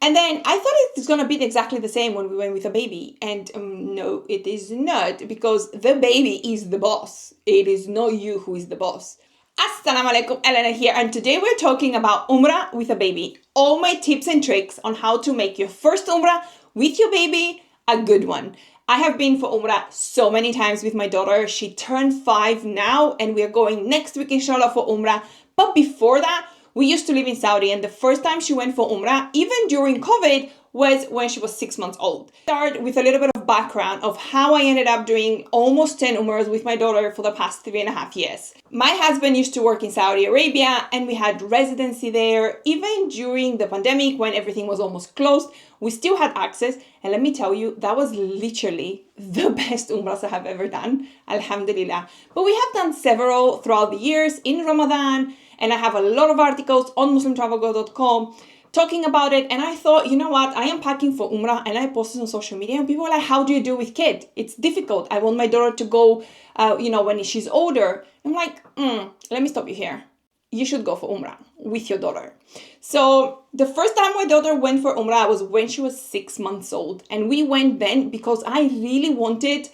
And then I thought it's going to be exactly the same when we went with a baby. And no, it is not, because the baby is the boss. It is not you who is the boss. Assalamu alaikum, Elena here, and today we're talking about Umrah with a baby. All my tips and tricks on how to make your first Umrah with your baby a good one. I have been for Umrah so many times with my daughter. She turned 5 now, and we are going next week, inshallah, for Umrah. But before that, we used to live in Saudi, and the first time she went for Umrah, even during COVID, was when she was 6 months old. Start with a little bit of background of how I ended up doing almost 10 Umrahs with my daughter for the past 3.5 years. My husband used to work in Saudi Arabia, and we had residency there. Even during the pandemic, when everything was almost closed, we still had access. And let me tell you, that was literally the best Umrahs I have ever done. Alhamdulillah. But we have done several throughout the years in Ramadan, and I have a lot of articles on muslimtravelgo.com talking about it. And I thought, you know what, I am packing for Umrah, and I posted on social media, and people were like, how do you do with kid? It's difficult. I want my daughter to go, when she's older. I'm like, let me stop you here. You should go for Umrah with your daughter. So the first time my daughter went for Umrah was when she was 6 months old. And we went then because I really wanted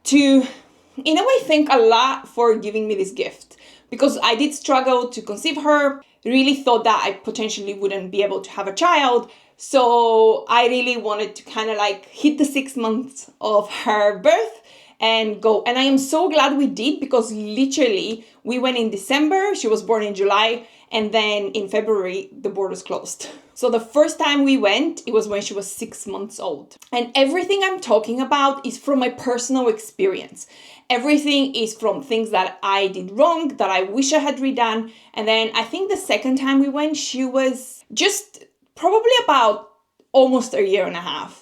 to, in a way, thank Allah for giving me this gift. Because I did struggle to conceive her, really thought that I potentially wouldn't be able to have a child. So I really wanted to kind of like hit the 6 months of her birth and go. And I am so glad we did, because literally we went in December, she was born in July, and then in February, the borders closed. So the first time we went, it was when she was 6 months old. And everything I'm talking about is from my personal experience. Everything is from things that I did wrong, that I wish I had redone. And then I think the second time we went, she was just probably about almost a year and a half.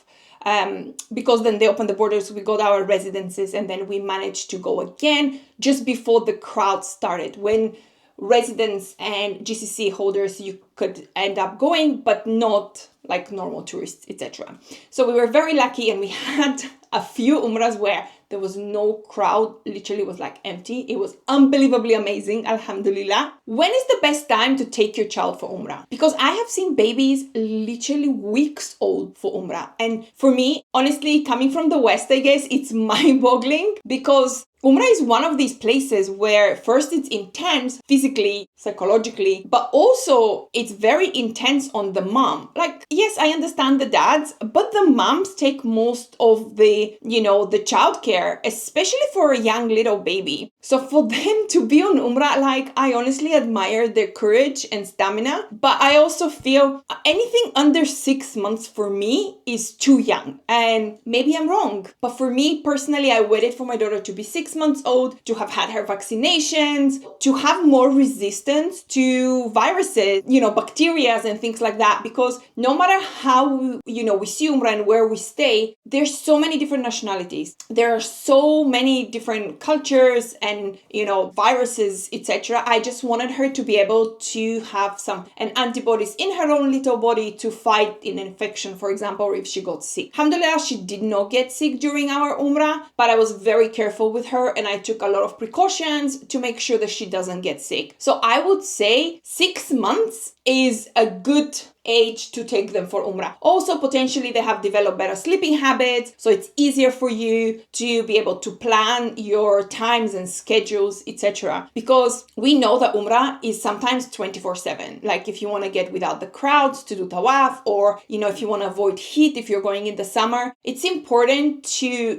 Because then they opened the borders, we got our residences, and then we managed to go again just before the crowd started, when residents and GCC holders, you could end up going, but not like normal tourists, etc. So we were very lucky, and we had a few Umrahs where there was no crowd, literally was like empty. It was unbelievably amazing, Alhumdulillah. When is the best time to take your child for Umrah? Because I have seen babies literally weeks old for Umrah. And for me, honestly, coming from the West, I guess, it's mind-boggling, because Umrah is one of these places where first it's intense physically, psychologically, but also it's very intense on the mom. Like, yes, I understand the dads, but the moms take most of the childcare, especially for a young little baby. So for them to be on Umrah, like, I honestly admire their courage and stamina, but I also feel anything under 6 months for me is too young. And maybe I'm wrong, but for me personally, I waited for my daughter to be 6 months old, to have had her vaccinations, to have more resistance to viruses, bacteria and things like that. Because no matter how, we see Umrah and where we stay, there's so many different nationalities. There are so many different cultures and, viruses, etc. I just wanted her to be able to have and antibodies in her own little body to fight an infection, for example, or if she got sick. Alhamdulillah, she did not get sick during our Umrah, but I was very careful with her, and I took a lot of precautions to make sure that she doesn't get sick. So I would say 6 months is a good age to take them for Umrah. Also, potentially they have developed better sleeping habits, so it's easier for you to be able to plan your times and schedules, etc. Because we know that Umrah is sometimes 24/7. Like, if you want to get without the crowds to do tawaf, or if you want to avoid heat if you're going in the summer, it's important to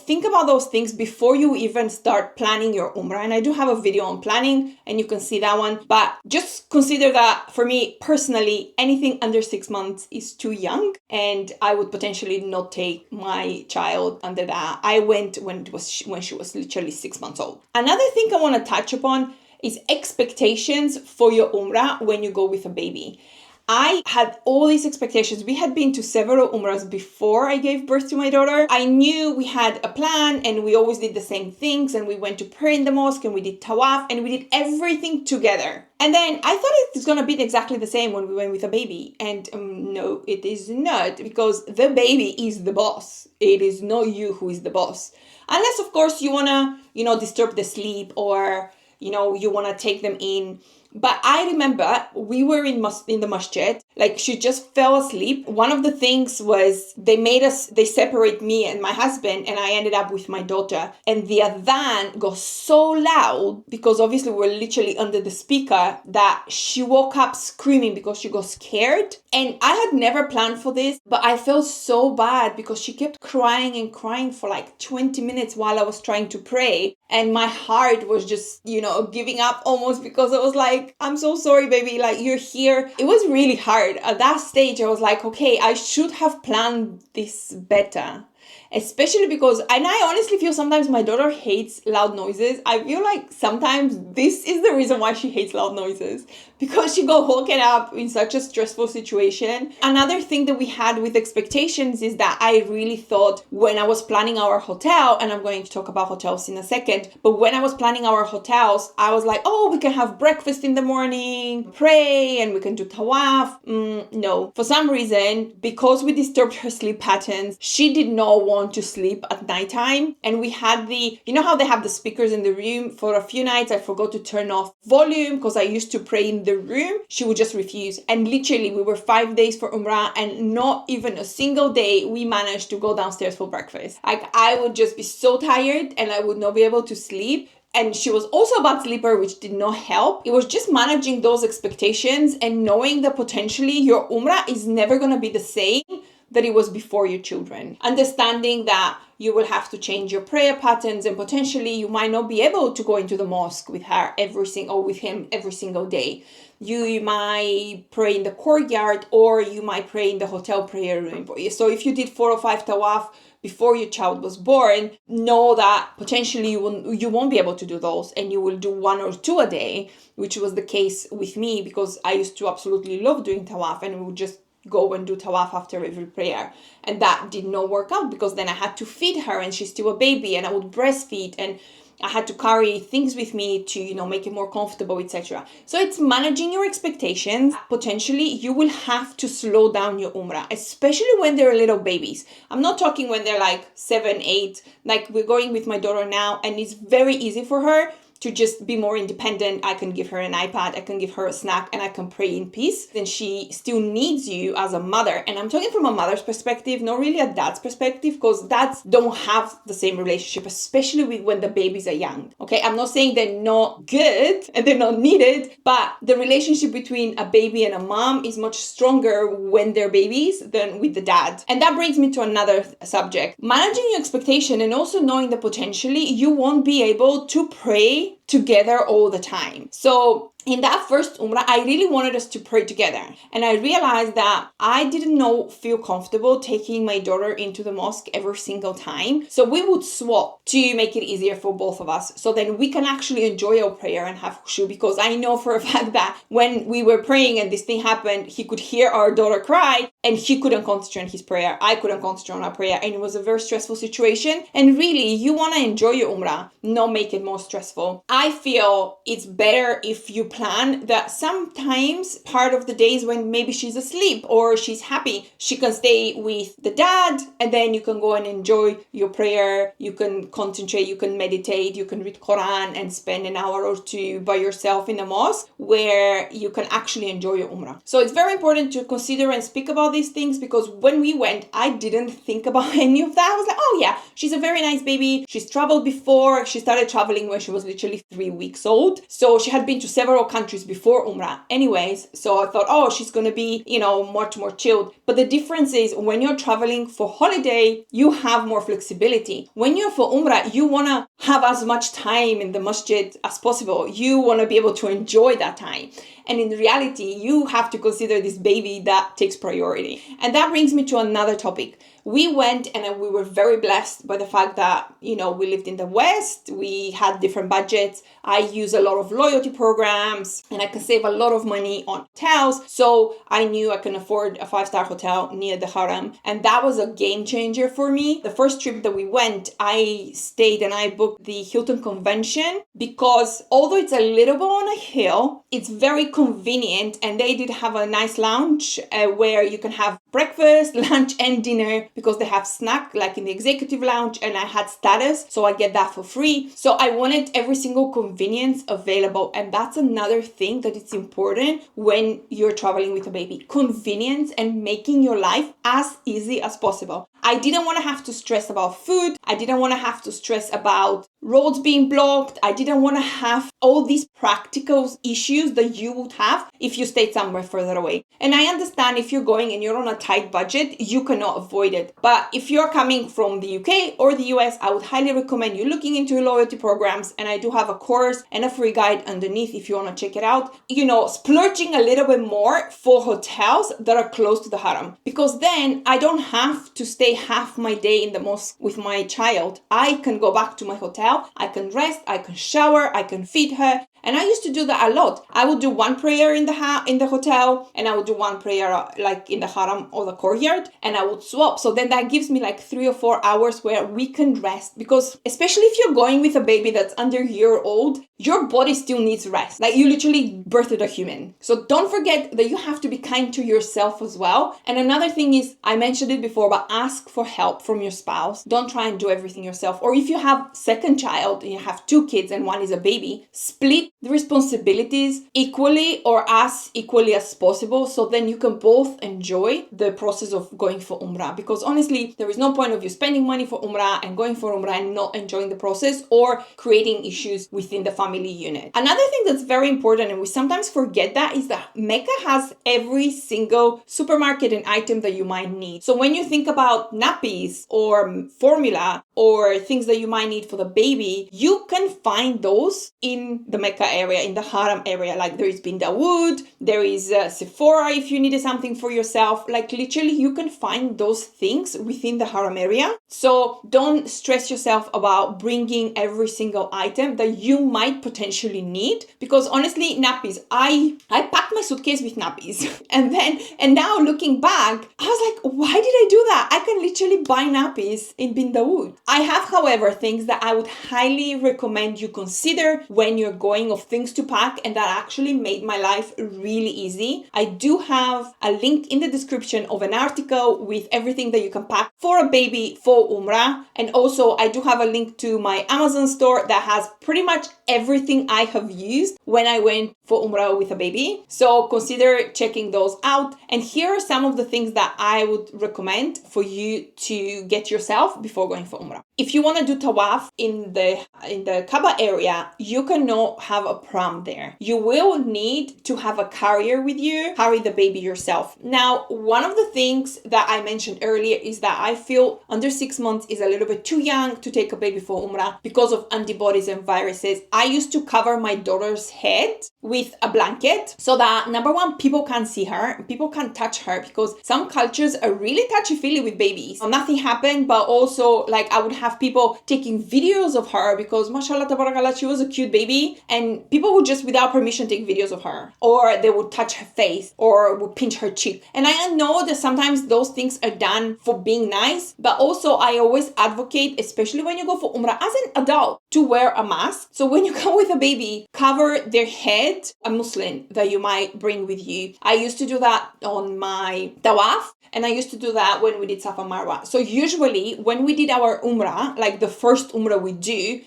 think about those things before you even start planning your Umrah. And I do have a video on planning, and you can see that one. But just consider that, for me personally, anything under 6 months is too young, and I would potentially not take my child under that. I went when she was literally 6 months old. Another thing I want to touch upon is expectations for your Umrah when you go with a baby. I had all these expectations. We had been to several Umrahs before I gave birth to my daughter. I knew we had a plan, and we always did the same things, and we went to pray in the mosque, and we did tawaf, and we did everything together. And then I thought it's going to be exactly the same when we went with a baby. And no, it is not, because the baby is the boss. It is not you who is the boss. Unless, of course, you want to, disturb the sleep, or, you want to take them in But I remember we were in the masjid, like she just fell asleep. One of the things was they separate me and my husband, and I ended up with my daughter. And the adhan got so loud, because obviously we're literally under the speaker, that she woke up screaming because she got scared. And I had never planned for this, but I felt so bad because she kept crying and crying for like 20 minutes while I was trying to pray. And my heart was just, giving up almost, because I was like, I'm so sorry, baby, like you're here. It was really hard. At that stage, I was like, okay, I should have planned this better. Especially because, and I honestly feel sometimes my daughter hates loud noises. I feel like sometimes this is the reason why she hates loud noises, because she got woken up in such a stressful situation. Another thing that we had with expectations is that I really thought when I was planning our hotel, and I'm going to talk about hotels in a second, but when I was planning our hotels, I was like, oh, we can have breakfast in the morning, pray, and we can do tawaf. No. For some reason, because we disturbed her sleep patterns, she did not want to sleep at nighttime. And we had how they have the speakers in the room? For a few nights, I forgot to turn off volume because I used to pray in the room. She would just refuse. And literally, we were 5 days for Umrah, and not even a single day we managed to go downstairs for breakfast. Like, I would just be so tired and I would not be able to sleep. And she was also a bad sleeper, which did not help. It was just managing those expectations and knowing that potentially your Umrah is never going to be the same that it was before your children. Understanding that you will have to change your prayer patterns, and potentially you might not be able to go into the mosque with her with him every single day. You might pray in the courtyard, or you might pray in the hotel prayer room. So if you did 4 or 5 tawaf before your child was born, know that potentially you won't be able to do those, and you will do 1 or 2 a day, which was the case with me, because I used to absolutely love doing tawaf, and we would just go and do tawaf after every prayer. And that did not work out, because then I had to feed her, and she's still a baby, and I would breastfeed, and I had to carry things with me to, make it more comfortable, etc. So it's managing your expectations. Potentially, you will have to slow down your Umrah, especially when they're little babies. I'm not talking when they're like 7, 8. Like, we're going with my daughter now, and it's very easy for her to just be more independent. I can give her an iPad, I can give her a snack, and I can pray in peace. Then she still needs you as a mother. And I'm talking from a mother's perspective, not really a dad's perspective, because dads don't have the same relationship, especially when the babies are young. Okay, I'm not saying they're not good and they're not needed, but the relationship between a baby and a mom is much stronger when they're babies than with the dad. And that brings me to another subject. Managing your expectation, and also knowing that potentially you won't be able to pray together all the time. So in that first Umrah, I really wanted us to pray together. And I realized that I didn't feel comfortable taking my daughter into the mosque every single time. So we would swap to make it easier for both of us. So then we can actually enjoy our prayer and have khushu. Because I know for a fact that when we were praying and this thing happened, he could hear our daughter cry and he couldn't concentrate on his prayer. I couldn't concentrate on our prayer. And it was a very stressful situation. And really, you want to enjoy your Umrah, not make it more stressful. I feel it's better if you plan that sometimes part of the days when maybe she's asleep or she's happy, she can stay with the dad, and then you can go and enjoy your prayer. You can concentrate, you can meditate, you can read Quran and spend an hour or 2 by yourself in the mosque where you can actually enjoy your Umrah. So it's very important to consider and speak about these things, because when we went, I didn't think about any of that. I was like, oh yeah, she's a very nice baby. She's traveled before. She started traveling when she was literally 3 weeks old. So she had been to several countries before Umrah anyways. So I thought, oh, she's going to be, much more chilled. But the difference is when you're traveling for holiday, you have more flexibility. When you're for Umrah, you want to have as much time in the masjid as possible. You want to be able to enjoy that time. And in reality, you have to consider this baby that takes priority. And that brings me to another topic. We went and we were very blessed by the fact that, we lived in the West. We had different budgets. I use a lot of loyalty programs and I can save a lot of money on hotels. So I knew I can afford a 5-star hotel near the Haram. And that was a game changer for me. The first trip that we went, I stayed and I booked the Hilton Convention, because although it's a little bit on a hill, it's very convenient, and they did have a nice lounge where you can have breakfast, lunch, and dinner, because they have snack like in the executive lounge, and I had status, so I get that for free. So I wanted every single convenience available, and that's another thing that it's important when you're traveling with a baby. Convenience and making your life as easy as possible. I didn't want to have to stress about food. I didn't want to have to stress about roads being blocked. I didn't want to have all these practical issues that you would have if you stayed somewhere further away. And I understand if you're going and you're on a tight budget, you cannot avoid it. But if you're coming from the UK or the US, I would highly recommend you looking into loyalty programs. And I do have a course and a free guide underneath if you want to check it out. You know, splurging a little bit more for hotels that are close to the haram. Because then I don't have to stay half my day in the mosque with my child. I can go back to my hotel, I can rest, I can shower, I can feed her. And I used to do that a lot. I would do one prayer in the hotel, and I would do one prayer like in the haram or the courtyard, and I would swap. So then that gives me like 3 or 4 hours where we can rest, because especially if you're going with a baby that's under a year old, your body still needs rest. Like you literally birthed a human. So don't forget that you have to be kind to yourself as well. And another thing is, I mentioned it before, but ask for help from your spouse. Don't try and do everything yourself. Or if you have second child and you have 2 kids and one is a baby, split the responsibilities equally or as equally as possible, so then you can both enjoy the process of going for Umrah. Because honestly, there is no point of you spending money for Umrah and going for Umrah and not enjoying the process or creating issues within the family unit. Another thing that's very important, and we sometimes forget that, is that Mecca has every single supermarket and item that you might need. So when you think about nappies or formula or things that you might need for the baby, you can find those in the Mecca area, in the haram area. Like there is Bin Dawood, there is Sephora if you needed something for yourself. Like literally you can find those things within the haram area. So don't stress yourself about bringing every single item that you might potentially need, because honestly, nappies, I packed my suitcase with nappies and now looking back, I was like, why did I do that? I can literally buy nappies in Bin Dawood. I have, however, things that I would highly recommend you consider when you're going, of things to pack, and that actually made my life really easy. I do have a link in the description of an article with everything that you can pack for a baby for Umrah. And also I do have a link to my Amazon store that has pretty much everything I have used when I went for Umrah with a baby. So consider checking those out. And here are some of the things that I would recommend for you to get yourself before going for Umrah. If you want to do tawaf in the Kaaba area, you cannot have a pram there. You will need to have a carrier with you, carry the baby yourself. Now, one of the things that I mentioned earlier is that I feel under 6 months is a little bit too young to take a baby for Umrah because of antibodies and viruses. I used to cover my daughter's head with a blanket so that, number one, people can't see her, people can't touch her, because some cultures are really touchy-feely with babies. Nothing happened, but also like I would have people taking videos of her because mashallah tabarakallah, she was a cute baby, and people would just without permission take videos of her, or they would touch her face or would pinch her cheek. And I know that sometimes those things are done for being nice, but also I always advocate, especially when you go for Umrah as an adult, to wear a mask. So when you come with a baby, cover their head, a muslin that you might bring with you. I used to do that on my tawaf, and I used to do that when we did Safa Marwa. So usually when we did our Umrah, like the first Umrah we do,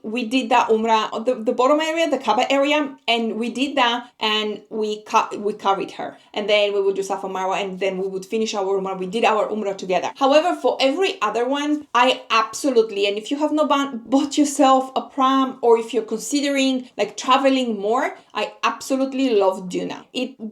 we did that Umrah on the bottom area, the Kaaba area, and we did that, and we carried her, and then we would do Safa Marwa, and then we would finish our Umrah. We did our Umrah together. However, for every other one, I absolutely, and if you have not bought yourself a pram, or if you're considering like traveling more, I absolutely love Doona.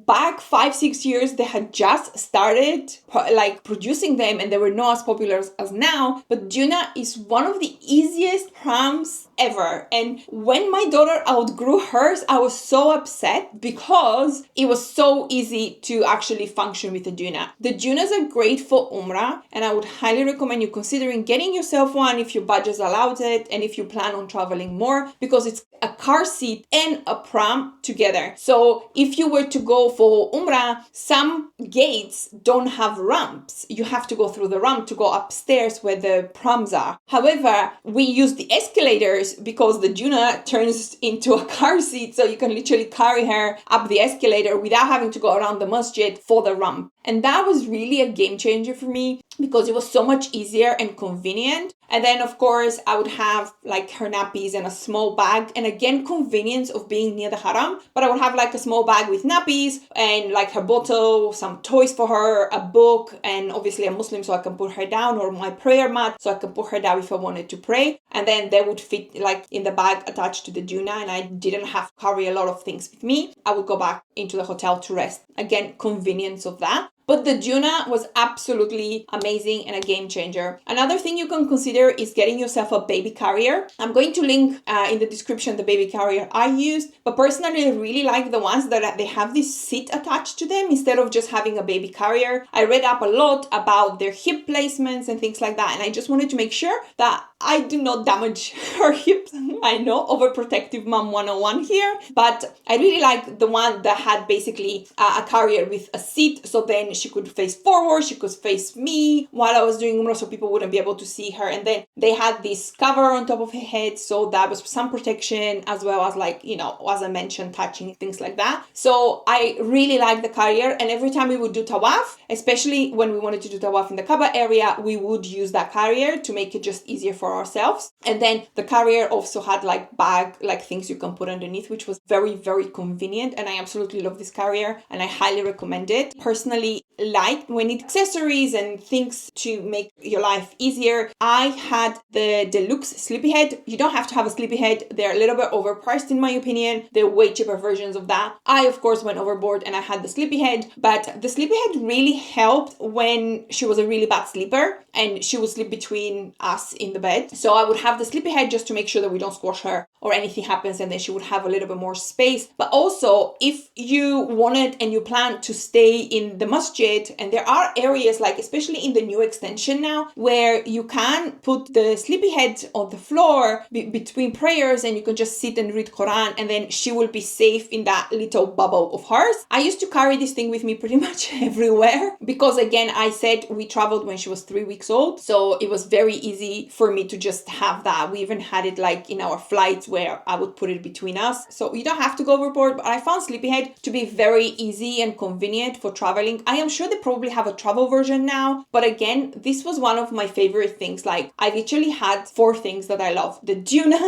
Back 5-6 years, they had just started like producing them, and they were not as popular as now, but Doona is one of the easiest prams ever. And when my daughter outgrew hers, I was so upset because it was so easy to actually function with the Doona. The Doonas are great for Umrah, and I would highly recommend you considering getting yourself one if your budget allows it and if you plan on traveling more, because it's a car seat and a pram together. So if you were to go for Umrah, some gates don't have ramps. You have to go through the ramp to go upstairs where the prams are. However, we use the escalators because the Doona turns into into a car seat, so you can literally carry her up the escalator without having to go around the masjid for the ramp. And that was really a game changer for me because it was so much easier and convenient. And then of course I would have like her nappies and a small bag, and again convenience of being near the haram, but I would have like a small bag with nappies and like her bottle, some toys for her, a book, and obviously a Muslim so I can put her down, or my prayer mat so I can put her down if I wanted to pray. And then they would fit like in the bag attached to the Doona, and I didn't have to carry a lot of things with me. I would go back into the hotel to rest. Again, convenience of that. But the Doona was absolutely amazing and a game changer. Another thing you can consider is getting yourself a baby carrier. I'm going to link in the description the baby carrier I used, but personally I really like the ones that they have this seat attached to them instead of just having a baby carrier. I read up a lot about their hip placements and things like that, and I just wanted to make sure that I do not damage her hips. I know, overprotective mom 101 here, but I really like the one that had basically a carrier with a seat, so then she could face forward, she could face me while I was doing Umrah so people wouldn't be able to see her. And then they had this cover on top of her head, so that was some protection, as well as like, you know, as I mentioned, touching, things like that. So I really like the carrier, and every time we would do tawaf, especially when we wanted to do tawaf in the Kaaba area, we would use that carrier to make it just easier for ourselves. And then the carrier also had like bag, like things you can put underneath, which was very, very convenient. And I absolutely love this carrier and I highly recommend it. Personally, like when it accessories and things to make your life easier, I had the deluxe Sleepyhead. You don't have to have a Sleepyhead. They're a little bit overpriced in my opinion. They're way cheaper versions of that. I of course went overboard and I had the Sleepyhead, but the Sleepyhead really helped when she was a really bad sleeper and she would sleep between us in the bed. So I would have the Sleepyhead just to make sure that we don't squash her or anything happens, and then she would have a little bit more space. But also if you wanted and you plan to stay in the masjid, and there are areas like especially in the new extension now where you can put the Sleepyhead on the floor between prayers and you can just sit and read Quran, and then she will be safe in that little bubble of hers. I used to carry this thing with me pretty much everywhere because again, I said we traveled when she was 3 weeks old, so it was very easy for me to just have that. We even had it like in our flights where I would put it between us, so you don't have to go overboard. But I found Sleepyhead to be very easy and convenient for traveling. I am sure they probably have a travel version now, but again, this was one of my favorite things. Like I literally had 4 things that I love: the Doona,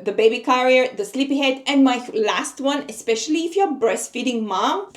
the baby carrier, the Sleepyhead, and my last one, especially if you're a breastfeeding mom,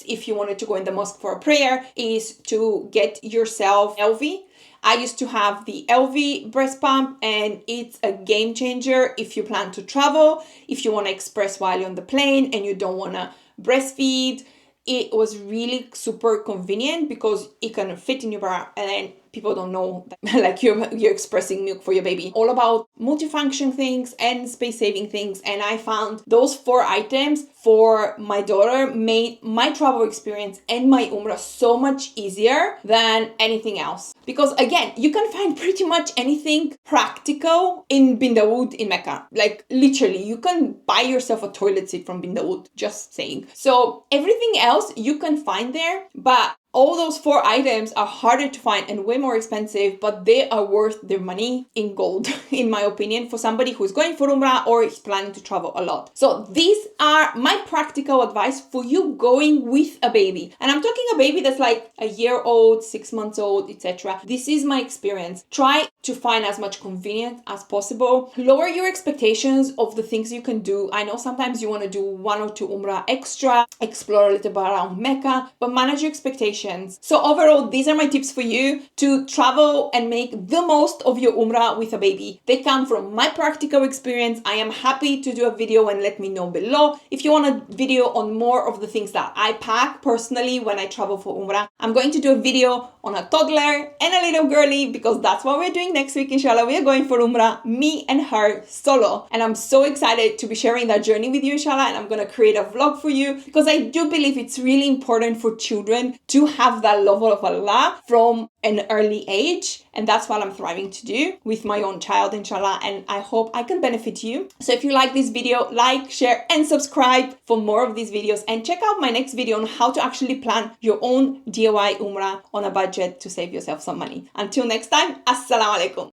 if you wanted to go in the mosque for a prayer, is to get yourself LV. I used to have the LV breast pump, and it's a game changer if you plan to travel, if you want to express while you're on the plane and you don't want to breastfeed. It was really super convenient because it can fit in your bra, and then people don't know that, like you're expressing milk for your baby. All about multifunction things and space saving things. And I found those 4 items for my daughter made my travel experience and my Umrah so much easier than anything else. Because again, you can find pretty much anything practical in Bin Dawood in Mecca. Like literally, you can buy yourself a toilet seat from Bin Dawood, just saying. So everything else you can find there, but all those 4 items are harder to find and way more expensive, but they are worth their money in gold, in my opinion, for somebody who's going for Umrah or is planning to travel a lot. So these are my practical advice for you going with a baby. And I'm talking a baby that's like a year old, 6 months old, etc. This is my experience. Try to find as much convenience as possible. Lower your expectations of the things you can do. I know sometimes you want to do 1 or 2 Umrah extra, explore a little bit around Mecca, but manage your expectations. So overall, these are my tips for you to travel and make the most of your Umrah with a baby. They come from my practical experience. I am happy to do a video and let me know below. If you want a video on more of the things that I pack personally when I travel for Umrah, I'm going to do a video on a toddler and a little girly because that's what we're doing next week. Inshallah, we are going for Umrah, me and her solo. And I'm so excited to be sharing that journey with you, inshallah. And I'm going to create a vlog for you because I do believe it's really important for children to have that love of Allah from an early age, and that's what I'm thriving to do with my own child, inshallah, and I hope I can benefit you. So if you like this video, like, share and subscribe for more of these videos, and check out my next video on how to actually plan your own DIY Umrah on a budget to save yourself some money. Until next time, Assalamu alaikum.